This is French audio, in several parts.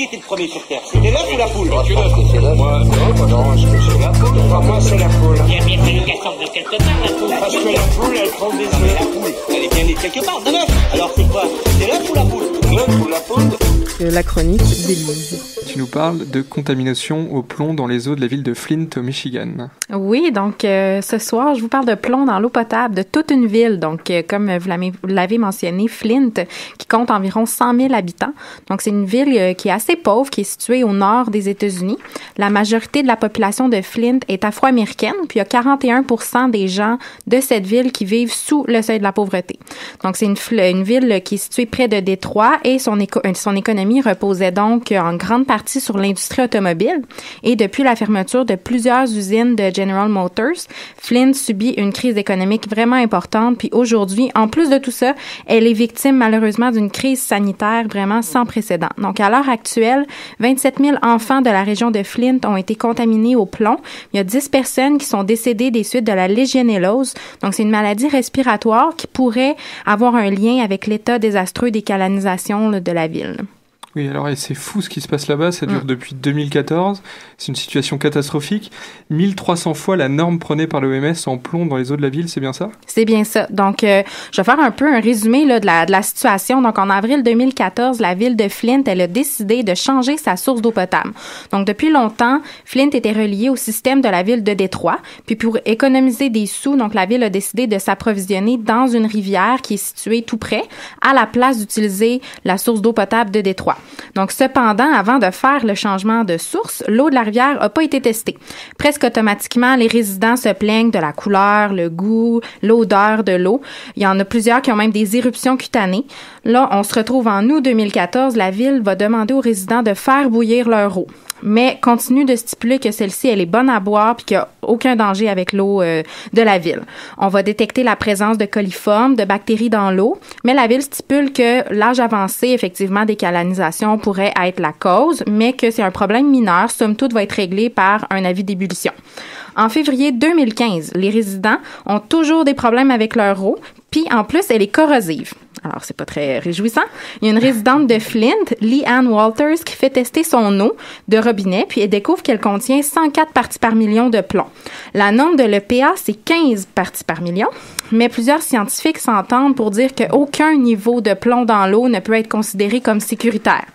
Qui était le premier sur Terre? C'était l'œuf ou la poule? Je pense que c'est l'œuf. Moi, non, est-ce que c'est la poule? Moi, c'est la poule. Il y a bien fallu qu'elle sorte de quelque part, la poule. Parce que la poule, elle prend des œufs. La poule, elle est bien née quelque part, de l'œuf. Alors c'est quoi? C'est l'œuf ou la poule? L'œuf ou la poule? La chronique d'Élise. Tu nous parles de contamination au plomb dans les eaux de la ville de Flint, au Michigan. Oui, donc ce soir, je vous parle de plomb dans l'eau potable de toute une ville. Donc, comme vous l'avez mentionné, Flint, qui compte environ 100 000 habitants. Donc, c'est une ville qui est assez pauvre, qui est située au nord des États-Unis. La majorité de la population de Flint est afro-américaine, puis il y a 41% des gens de cette ville qui vivent sous le seuil de la pauvreté. Donc, c'est une ville qui est située près de Détroit et son économie reposait donc en grande partie sur l'industrie automobile. Et depuis la fermeture de plusieurs usines de General Motors, Flint subit une crise économique vraiment importante. Puis aujourd'hui, en plus de tout ça, elle est victime malheureusement d'une crise sanitaire vraiment sans précédent. Donc à l'heure actuelle, 27 000 enfants de la région de Flint ont été contaminés au plomb. Il y a 10 personnes qui sont décédées des suites de la légionellose. Donc c'est une maladie respiratoire qui pourrait avoir un lien avec l'état désastreux des canalisations de la ville. Oui, alors et c'est fou ce qui se passe là-bas, ça dure depuis 2014, c'est une situation catastrophique. 1300 fois la norme prônée par l'OMS en plomb dans les eaux de la ville, c'est bien ça? C'est bien ça. Donc, je vais faire un peu un résumé là, de la situation. Donc, en avril 2014, la ville de Flint, elle a décidé de changer sa source d'eau potable. Donc, depuis longtemps, Flint était relié au système de la ville de Détroit. Puis, pour économiser des sous, donc la ville a décidé de s'approvisionner dans une rivière qui est située tout près, à la place d'utiliser la source d'eau potable de Détroit. Donc, cependant, avant de faire le changement de source, l'eau de la rivière n'a pas été testée. Presque automatiquement, les résidents se plaignent de la couleur, le goût, l'odeur de l'eau. Il y en a plusieurs qui ont même des éruptions cutanées. Là, on se retrouve en août 2014. La ville va demander aux résidents de faire bouillir leur eau, mais continue de stipuler que celle-ci, elle est bonne à boire puis qu'il n'y a aucun danger avec l'eau de la ville. On va détecter la présence de coliformes, de bactéries dans l'eau, mais la ville stipule que l'âge avancé, effectivement, des canalisations pourrait être la cause, mais que c'est un problème mineur, somme toute, va être réglé par un avis d'ébullition. En février 2015, les résidents ont toujours des problèmes avec leur eau, puis en plus, elle est corrosive. Alors, c'est pas très réjouissant. Il y a une résidente de Flint, Lee Ann Walters, qui fait tester son eau de robinet, puis elle découvre qu'elle contient 104 parties par million de plomb. La norme de l'EPA, c'est 15 parties par million, mais plusieurs scientifiques s'entendent pour dire qu'aucun niveau de plomb dans l'eau ne peut être considéré comme sécuritaire.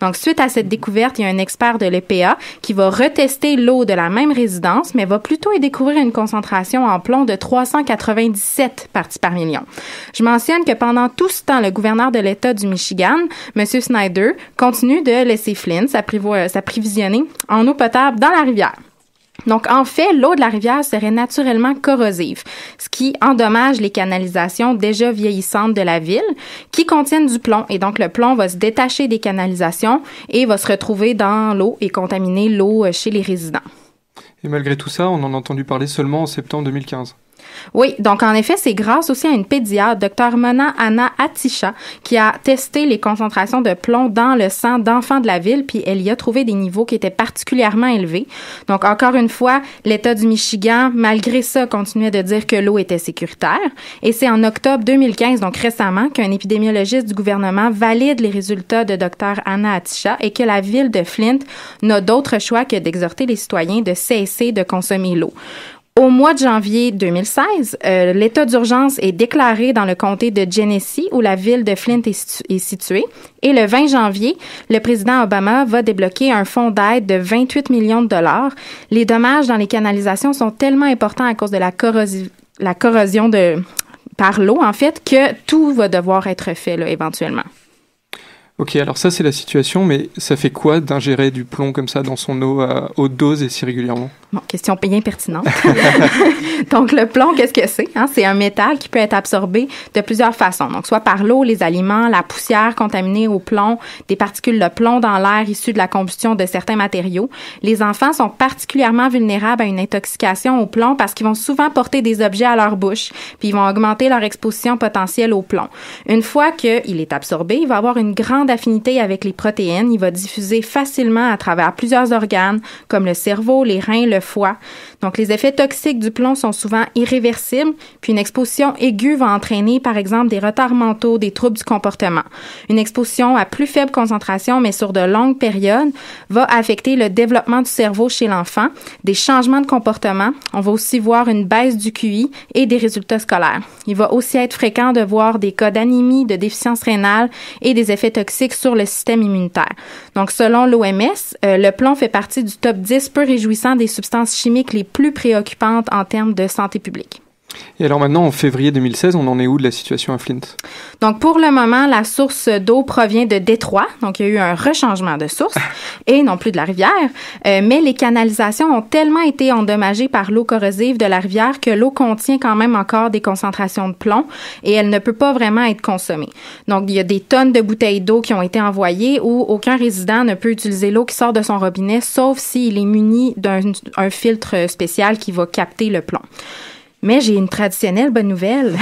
Donc, suite à cette découverte, il y a un expert de l'EPA qui va retester l'eau de la même résidence, mais va plutôt y découvrir une concentration en plomb de 397 parties par million. Je mentionne que pendant tout ce temps, le gouverneur de l'État du Michigan, M. Snyder, continue de laisser Flint s'approvisionner en eau potable dans la rivière. Donc, en fait, l'eau de la rivière serait naturellement corrosive, ce qui endommage les canalisations déjà vieillissantes de la ville, qui contiennent du plomb. Et donc, le plomb va se détacher des canalisations et va se retrouver dans l'eau et contaminer l'eau chez les résidents. Et malgré tout ça, on en a entendu parler seulement en septembre 2015. Oui, donc en effet, c'est grâce aussi à une pédiatre, Dr Mona Anna Atisha, qui a testé les concentrations de plomb dans le sang d'enfants de la ville, puis elle y a trouvé des niveaux qui étaient particulièrement élevés. Donc encore une fois, l'État du Michigan, malgré ça, continuait de dire que l'eau était sécuritaire. Et c'est en octobre 2015, donc récemment, qu'un épidémiologiste du gouvernement valide les résultats de Dr Anna Atisha et que la ville de Flint n'a d'autre choix que d'exhorter les citoyens de cesser de consommer l'eau. Au mois de janvier 2016, l'état d'urgence est déclaré dans le comté de Genesee, où la ville de Flint est située. Et le 20 janvier, le président Obama va débloquer un fonds d'aide de 28 millions de dollars. Les dommages dans les canalisations sont tellement importants à cause de la corrosion par l'eau, en fait, que tout va devoir être fait là, éventuellement. Ok, alors ça c'est la situation, mais ça fait quoi d'ingérer du plomb comme ça dans son eau à haute dose et si régulièrement? Bon, question bien pertinente. Donc, le plomb, qu'est-ce que c'est? C'est un métal qui peut être absorbé de plusieurs façons. Donc, soit par l'eau, les aliments, la poussière contaminée au plomb, des particules de plomb dans l'air issues de la combustion de certains matériaux. Les enfants sont particulièrement vulnérables à une intoxication au plomb parce qu'ils vont souvent porter des objets à leur bouche, puis ils vont augmenter leur exposition potentielle au plomb. Une fois qu'il est absorbé, il va avoir une grande grande affinité avec les protéines. Il va diffuser facilement à travers plusieurs organes, comme le cerveau, les reins, le foie. Donc, les effets toxiques du plomb sont souvent irréversibles, puis une exposition aiguë va entraîner, par exemple, des retards mentaux, des troubles du comportement. Une exposition à plus faible concentration, mais sur de longues périodes, va affecter le développement du cerveau chez l'enfant, des changements de comportement. On va aussi voir une baisse du QI et des résultats scolaires. Il va aussi être fréquent de voir des cas d'anémie, de déficience rénale et des effets toxiques sur le système immunitaire. Donc, selon l'OMS, le plomb fait partie du top 10 peu réjouissant des substances chimiques les plus préoccupantes en termes de santé publique. Et alors maintenant, en février 2016, on en est où de la situation à Flint? Donc, pour le moment, la source d'eau provient de Détroit. Donc, il y a eu un rechangement de source et non plus de la rivière. Mais les canalisations ont tellement été endommagées par l'eau corrosive de la rivière que l'eau contient quand même encore des concentrations de plomb et elle ne peut pas vraiment être consommée. Donc, il y a des tonnes de bouteilles d'eau qui ont été envoyées où aucun résident ne peut utiliser l'eau qui sort de son robinet, sauf s'il est muni d'un filtre spécial qui va capter le plomb. Mais j'ai une traditionnelle bonne nouvelle.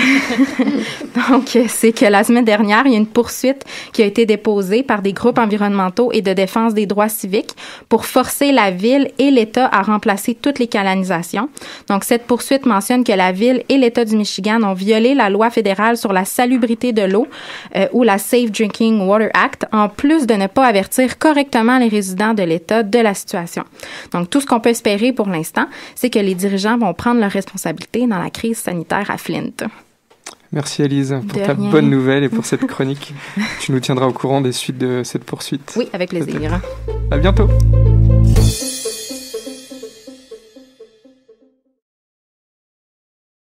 Donc, c'est que la semaine dernière, il y a une poursuite qui a été déposée par des groupes environnementaux et de défense des droits civiques pour forcer la Ville et l'État à remplacer toutes les canalisations. Donc, cette poursuite mentionne que la Ville et l'État du Michigan ont violé la loi fédérale sur la salubrité de l'eau ou la Safe Drinking Water Act, en plus de ne pas avertir correctement les résidents de l'État de la situation. Donc, tout ce qu'on peut espérer pour l'instant, c'est que les dirigeants vont prendre leurs responsabilités dans la crise sanitaire à Flint. Merci Élise pour ta bonne nouvelle et pour cette chronique. Tu nous tiendras au courant des suites de cette poursuite. Oui, avec plaisir. À bientôt.